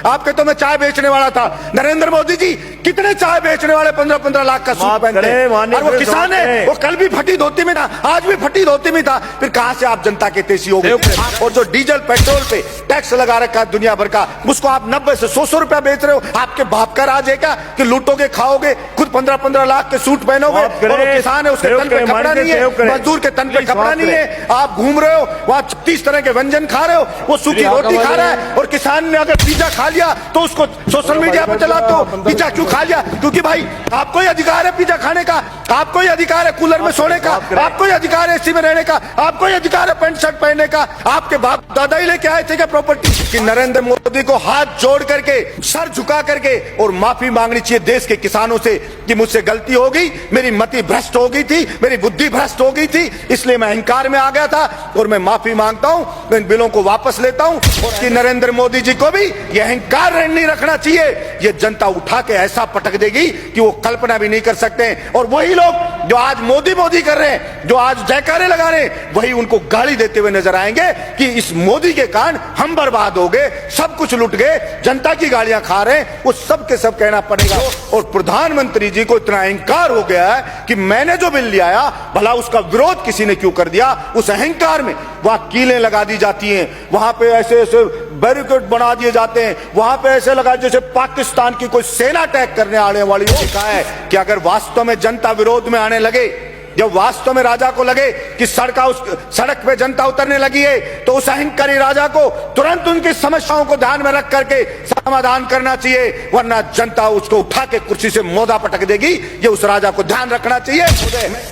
आपके तो मैं चाय बेचने वाला था। नरेंद्र मोदी जी कितने चाय बेचने वाले 15-15 लाख का सूट पहनते हैं, और वो किसान है, वो कल भी फटी धोती में था, आज भी फटी धोती में था। फिर कहां से आप जनता के तेजी हो गए? और जो डीजल पेट्रोल पे टैक्स लगा रखा है दुनिया भर का, उसको आप 90 से 100 रुपया बेच रहे हो। आपके बाप का राज है क्या कि लूटोगे, खाओगे, खुद 15-15 लाख के सूट पहनोगे, और किसान है उसके तन पे कपड़ा नहीं है, मजदूर के तन पे कपड़ा नहीं है। आप घूम रहे हो वहां 36 तरह के व्यंजन खा रहे हो, वो सूखी रोटी खा रहा है। और किसान ने अगर पिज्जा खा लिया तो उसको सोशल मीडिया पे चलाते हो, पिज्जा क्यों खा लिया? क्योंकि भाई आपको ही अधिकार है पिज्जा खाने का, आपको ही अधिकार है कूलर में सोने का, आपको ही अधिकार है एसी में रहने का, आपको ही अधिकार है पैंट शर्ट पहनने का। आपके बाप दादा ही लेके आए थे क्या प्रॉपर्टी? कि नरेंद्र मोदी को हाथ जोड़ करके, सर झुका करके और माफी मांगनी चाहिए देश के किसानों से कि मुझसे गलती हो गई, मेरी मति भ्रष्ट हो गई थी, मेरी बुद्धि भ्रष्ट हो गई थी, इसलिए मैं अहंकार में आ गया था और मैं माफी मांगता हूं, मैं इन बिलों को वापस लेता हूं। कि नरेंद्र मोदी जी को भी यह अहंकार नहीं रखना चाहिए। ये जनता उठा के ऐसा पटक देगी कि वो कल्पना भी नहीं कर सकते हैं। और वही लोग जो आज मोदी मोदी कर रहे हैं, जो आज जयकारे लगा रहे हैं, वही उनको गाली देते हुए नजर आएंगे कि इस मोदी के कारण हम बर्बाद हो गए, सब कुछ लुट गए, जनता की गालियां खा रहे हैं। वो सब के सब कहना पड़ेगा। और प्रधानमंत्री जी को इतना अहंकार हो गया है कि मैंने जो बिल ले आया, भला उसका विरोध किसी ने क्यों कर दिया? उस अहंकार में वहां कीलें लगा दी जाती हैं, वहां पे ऐसे ऐसे बैरिकेड बना दिए जाते हैं, वहां पे ऐसे लगा जैसे पाकिस्तान की कोई सेना अटैक करने आने वाली हो। कहा है कि अगर वास्तव में जनता विरोध में आने लगे, जब वास्तव में राजा को लगे कि सड़क पे जनता उतरने लगी है, तो उस अहंकारी राजा को तुरंत उनकी समस्याओं को ध्यान में रख करके समाधान करना चाहिए, वरना जनता उसको उठा के कुर्सी से मोदा पटक देगी। ये उस राजा को ध्यान रखना चाहिए।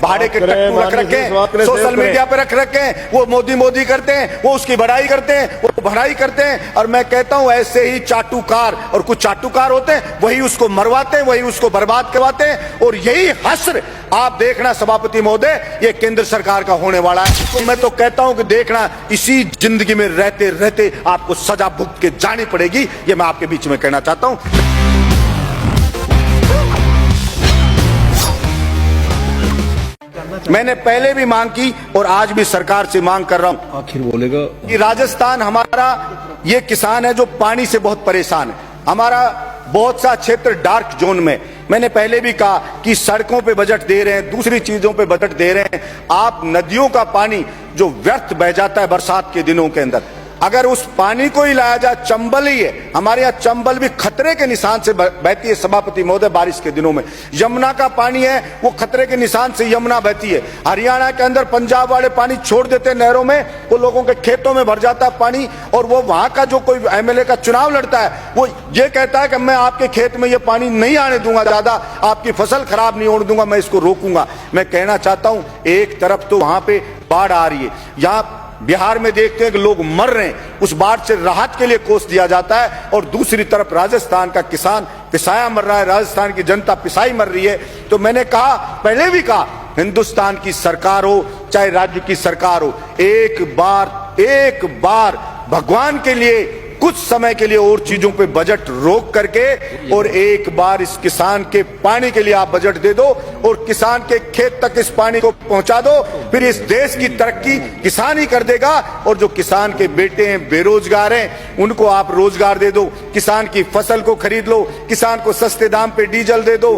भाड़े के टट्टू रख रखे, सोशल मीडिया पे रख रखे, वो मोदी मोदी करते हैं, वो उसकी बड़ाई करते हैं, वो भलाई करते हैं। और मैं कहता हूं ऐसे ही चाटुकार, और कुछ चाटुकार होते हैं, वही उसको मरवाते हैं, वही उसको बर्बाद करवाते हैं। और यही हश्र आप देखना सभापति महोदय, ये केंद्र सरकार का होने वाला है। तो मैं तो कहता हूं कि देखना, इसी जिंदगी में रहते रहते आपको सजा भुगत के जानी पड़ेगी। ये मैं आपके बीच में कहना चाहता हूं। मैंने पहले भी मांग की और आज भी सरकार से मांग कर रहा हूं। आखिर बोलेगा कि राजस्थान हमारा ये किसान है जो पानी से बहुत परेशान है। हमारा बहुत सा क्षेत्र डार्क जोन में, मैंने पहले भी कहा कि सड़कों पे बजट दे रहे हैं, दूसरी चीजों पे बजट दे रहे हैं। आप नदियों का पानी जो व्यर्थ बह जाता है बरसात के दिनों के अंदर, अगर उस पानी को ही लाया जाए, चंबल ही है, हमारे यहाँ चंबल भी खतरे के निशान से बहती है सभापति महोदय बारिश के दिनों में। यमुना का पानी है वो खतरे के निशान से यमुना बहती है। हरियाणा के अंदर पंजाब वाले पानी छोड़ देते हैं नहरों में, वो लोगों के खेतों में भर जाता है पानी। और वो वहां का जो कोई एमएलए का चुनाव लड़ता है, वो ये कहता है कि मैं आपके खेत में ये पानी नहीं आने दूंगा, ज्यादा आपकी फसल खराब नहीं होने दूंगा, मैं इसको रोकूंगा। मैं कहना चाहता हूं, एक तरफ तो वहां पे बाढ़ आ रही है, यहाँ बिहार में देखते हैं कि लोग मर रहे हैं, उस बाढ़ से राहत के लिए कोष दिया जाता है, और दूसरी तरफ राजस्थान का किसान पिसाया मर रहा है, राजस्थान की जनता पिसाई मर रही है। तो मैंने कहा, पहले भी कहा, हिंदुस्तान की सरकार हो चाहे राज्य की सरकार हो, एक बार भगवान के लिए कुछ समय के लिए और चीजों पे बजट रोक करके, और एक बार इस किसान के पानी के लिए आप बजट दे दो और किसान के खेत तक इस पानी को पहुंचा दो। फिर इस देश की तरक्की किसान ही कर देगा। और जो किसान के बेटे हैं, बेरोजगार हैं, उनको आप रोजगार दे दो, किसान की फसल को खरीद लो, किसान को सस्ते दाम पे डीजल दे दो,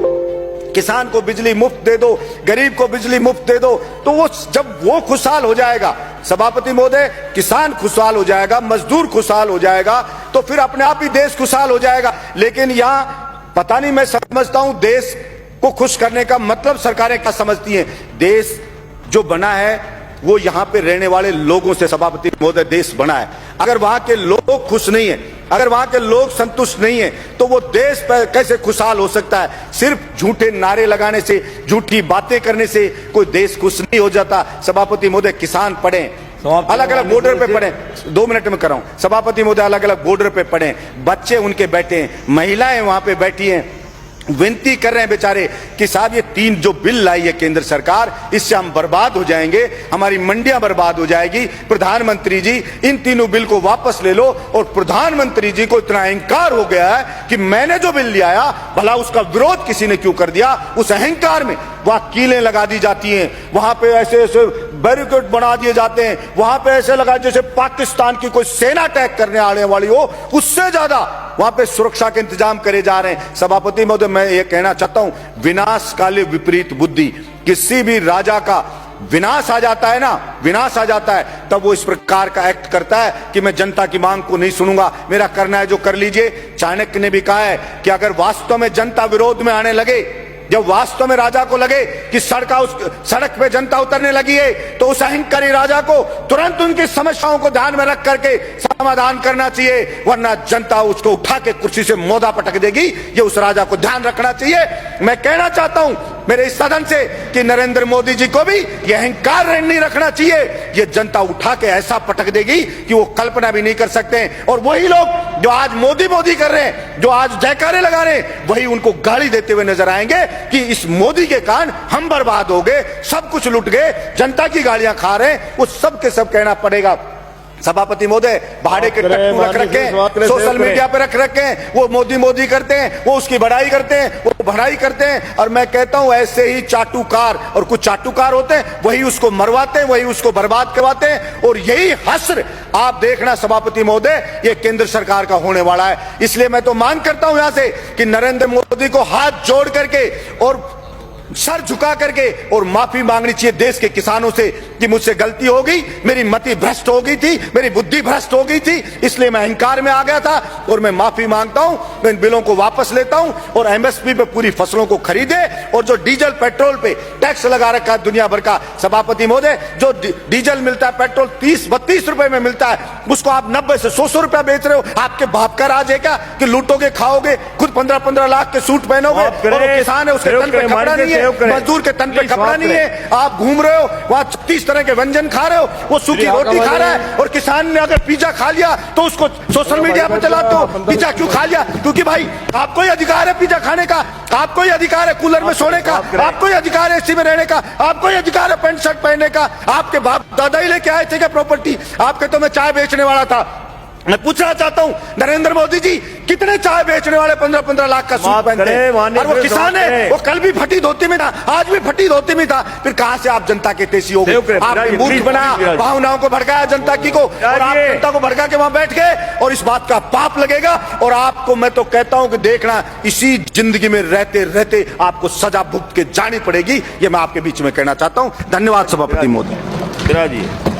किसान को बिजली मुफ्त दे दो, गरीब को बिजली मुफ्त दे दो। तो वो जब वो खुशहाल हो जाएगा सभापति महोदय, किसान खुशहाल हो जाएगा, मजदूर खुशहाल हो जाएगा, तो फिर अपने आप ही देश खुशहाल हो जाएगा। लेकिन यहाँ पता नहीं, मैं समझता हूं देश को खुश करने का मतलब सरकारें क्या समझती हैं। देश जो बना है वो यहाँ पे रहने वाले लोगों से सभापति महोदय देश बना है। अगर वहां के लोग खुश नहीं है, अगर वहां के लोग संतुष्ट नहीं है, तो वो देश पर कैसे खुशहाल हो सकता है? सिर्फ झूठे नारे लगाने से, झूठी बातें करने से कोई देश खुश नहीं हो जाता। सभापति महोदय, किसान पढ़े, अलग अलग बॉर्डर पे पड़े, 2 मिनट में कर रहा हूं सभापति महोदय, अलग अलग बॉर्डर पे पड़े, बच्चे उनके बैठे हैं, महिलाएं वहां पे बैठी हैं, विनती कर रहे हैं बेचारे कि साहब ये 3 जो बिल लाई है केंद्र सरकार, इससे हम बर्बाद हो जाएंगे, हमारी मंडियां बर्बाद हो जाएगी। प्रधानमंत्री जी इन 3 बिल को वापस ले लो। और प्रधानमंत्री जी को इतना अहंकार हो गया है कि मैंने जो बिल ले आया, भला उसका विरोध किसी ने क्यों कर दिया? उस अहंकार में वहां कीलें लगा दी जाती हैं, वहां पे ऐसे ऐसे बैरिकेड बना दिए जाते हैं, वहां पे ऐसे लगा जैसे पाकिस्तान की कोई सेना अटैक करने आने वाली हो, उससे ज्यादा वहां पे सुरक्षा के इंतजाम करे जा रहे हैं। सभापति महोदय, मैं ये कहना चाहता हूं, विनाश काले विपरीत बुद्धि, किसी भी राजा का विनाश आ जाता है ना, विनाश आ जाता है, तब वो इस प्रकार का एक्ट करता है कि मैं जनता की मांग को नहीं सुनूंगा, मेरा करना है जो कर लीजिए। चाणक्य ने भी कहा है कि अगर वास्तव में जनता विरोध में आने लगे, जब वास्तव में राजा को लगे कि सड़क पे जनता उतरने लगी है, तो उस अहंकारी राजा को तुरंत उनकी समस्याओं को ध्यान में रख करके समाधान करना चाहिए, वरना जनता उसको उठा के कुर्सी से मोदा पटक देगी। ये उस राजा को ध्यान रखना चाहिए। मैं कहना चाहता हूं मेरे इस सदन से कि नरेंद्र मोदी जी को भी यह अहंकार नहीं रखना चाहिए। ये जनता उठा के ऐसा पटक देगी कि वो कल्पना भी नहीं कर सकते। और वही लोग जो आज मोदी मोदी कर रहे हैं, जो आज जयकारे लगा रहे हैं, वही उनको गाली देते हुए नजर आएंगे कि इस मोदी के कारण हम बर्बाद हो गए, सब कुछ लुट गए, जनता की गालियां खा रहे हैं। वो सब के सब कहना पड़ेगा। सभापति महोदय, भाड़े के टट्टू रख रखे हैं, सोशल मीडिया पे रख रखे हैं, वो मोदी मोदी करते हैं, वो उसकी बड़ाई करते हैं, वो भड़ाई करते हैं। और मैं कहता हूं ऐसे ही चाटुकार, और कुछ चाटुकार होते हैं, वही उसको मरवाते हैं, वही उसको बर्बाद करवाते हैं। और यही हश्र आप देखना सभापति महोदय, ये केंद्र सरकार का होने वाला है। इसलिए मैं तो मांग करता हूं यहां से कि नरेंद्र मोदी को हाथ जोड़ करके और सर झुका करके और माफी मांगनी चाहिए देश के किसानों से कि मुझसे गलती हो गई, मेरी मति भ्रष्ट हो गई थी, मेरी बुद्धि भ्रष्ट हो गई थी, इसलिए मैं अहंकार में आ गया था और मैं माफी मांगता हूं, मैं इन बिलों को वापस लेता हूं और एमएसपी पे पूरी फसलों को खरीदे। और जो डीजल पेट्रोल पे टैक्स लगा रखा है दुनिया भर का, सभापति महोदय, जो डीजल मिलता है, पेट्रोल 30-32 रुपए में मिलता है, उसको आप 90 से 100 रुपया बेच रहे हो। आपके बाप का राज है क्या कि लूटोगे, खाओगे, खुद 15-15 लाख के सूट पहनोगे, और किसान है उसके तन पे कपड़ा नहीं है, मजदूर के तन पे कपड़ा नहीं है, आप घूम रहे हो वहां 36 तरह के व्यंजन खा रहे हो, वो सूखी रोटी खा रहा है। और किसान ने अगर पिज्जा खा लिया तो उसको सोशल मीडिया पे चलाते हो, पिज्जा क्यों खा लिया? क्योंकि भाई आपको ही अधिकार है पिज्जा खाने का, आपको ही अधिकार है कूलर में सोने का, आपको ही अधिकार है एसी में रहने का, आपको ही अधिकार है पैंट शर्ट पहनने का। आपके बाप दादा ही लेके आए थे क्या प्रॉपर्टी? आपके तो मैं चाय बेचने वाला था। मैं पूछना चाहता हूं नरेंद्र मोदी जी, कितने चाय बेचने वाले 15-15 लाख का सूट पहनते हैं? और वो किसान है, वो कल भी फटी धोती में था, आज भी फटी धोती में था। फिर कहां से आप जनता के तेजी हो गए? आपने मूर्ख बनाया, भावनाओं को भड़काया जनता की को, और आप जनता को भड़का के वहां बैठ गए। और इस बात का पाप लगेगा। और आपको मैं तो कहता हूं कि देखना, इसी जिंदगी में रहते रहते आपको सजा भुगत के जानी पड़ेगी। ये मैं आपके बीच में कहना चाहता हूं। धन्यवाद सभापति महोदय।